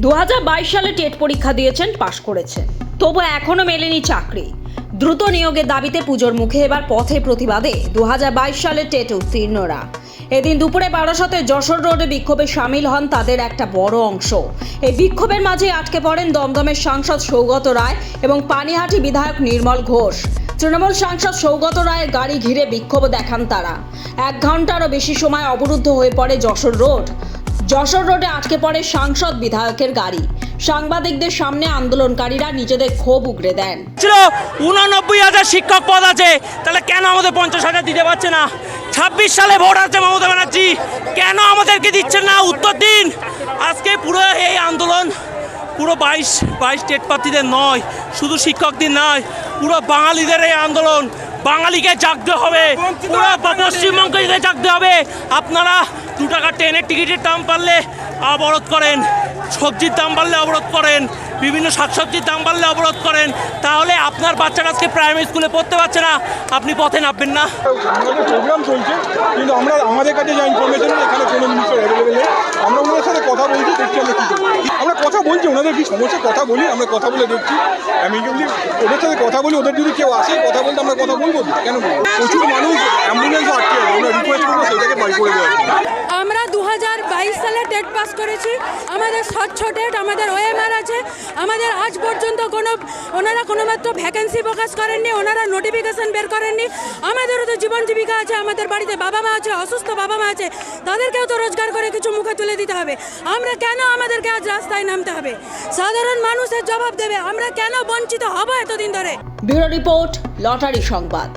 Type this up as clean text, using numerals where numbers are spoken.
2022 সালে টেট পরীক্ষা দিয়েছেন, পাশ করেছেন, তবু এখনো মেলেনি চাকরি। দ্রুত নিয়োগের দাবিতে পুজোর মুখে এবার পথে প্রতিবাদে 2022 সালে টেট উত্তীর্ণরা। এদিন দুপুরে বারাসতে যশোর রোডে বিক্ষোভে সামিল হন তাদের একটা বড় অংশ। এই বিক্ষোভের মাঝে আটকে পড়েন দমদমের সাংসদ সৌগত রায় এবং পানিহাটি বিধায়ক নির্মল ঘোষ। তৃণমূল সাংসদ সৌগত রায়ের গাড়ি ঘিরে বিক্ষোভ দেখান তারা। 1 ঘন্টারও বেশি সময় অবরুদ্ধ হয়ে পড়ে যশোর রোড। যশোর রোডে আটকে পড়ে সাংসদ বিধায়কের গাড়ি। সাংবাদিকদের সামনে আন্দোলনকারীরা নিজেদের ক্ষোভ উগরে দেন। 89,000 শিক্ষক পদ আছে, তাহলে কেন আমাদের 50,000 দিতে পারছে না? 26 সালে ভোট আছে মমতা ব্যানার্জি, কেন আমাদেরকে দিচ্ছেন না? উত্তর দিন। আজকে পুরো এই আন্দোলন পুরো 22 টেট প্রার্থীদের নয়, শুধু শিক্ষকদের নয়, পুরো বাঙালিদের এই আন্দোলন। বাঙালিকে জাগতে হবে, পুরো পশ্চিমবঙ্গকে জাগতে হবে। আপনারা 2 টাকা ট্রেনের টিকিটের দাম বাড়লে অবরোধ করেন, সবজির দাম বাড়লে অবরোধ করেন, বিভিন্ন শাকসবজির দাম বাড়লে অবরোধ করেন, তাহলে আপনার বাচ্চারা আজকে প্রাইমারি স্কুলে পড়তে পারছে না, আপনি পথে নামবেন না। প্রোগ্রাম চলছে, কিন্তু আমাদের কাছে যা ইনফরমেশন এখানে কোনো জিনিসের অ্যাভেলেবেল নেই। আমরা ওনাদের সাথে কথা বলছি, দেখছি আমরা কী করবো। আমরা কথা বলছি, ওনাদের কি সমস্যা কথা বলি, আমরা কথা বলে দেখছি। আমি যদি ওদের সাথে কথা বলি, ওদের যদি কেউ আসে কথা বলতে, আমরা কথা বলবো কেন বলবো? প্রচুর মানুষ অ্যাম্বুলেন্সও আটকে যাবে, আমরা রিকোয়েস্ট করবো সেটাকে বাই করে দেওয়া। আমরা 2022 সালে টেট পাস করেছি, আমাদের স্বচ্ছ টেট, আমাদের ওএমআর আছে। আমাদের আজ পর্যন্ত ওনারা কোনোমাত্র ভ্যাকেন্সি প্রকাশ করেননি, ওনারা নোটিফিকেশন বের করেননি। আমাদেরও তো জীবন জীবিকা আছে, আমাদের বাড়িতে বাবা মা আছে, অসুস্থ বাবা মা আছে, তাদেরকেও তো রোজগার করে কিছু মুখে তুলে দিতে হবে। আমরা কেন আমাদেরকে আজ রাস্তায় নামতে হবে? সাধারণ মানুষের জবাব দেবে, আমরা কেন বঞ্চিত হব এতদিন ধরে। ব্যুরো রিপোর্ট, লটারি সংবাদ।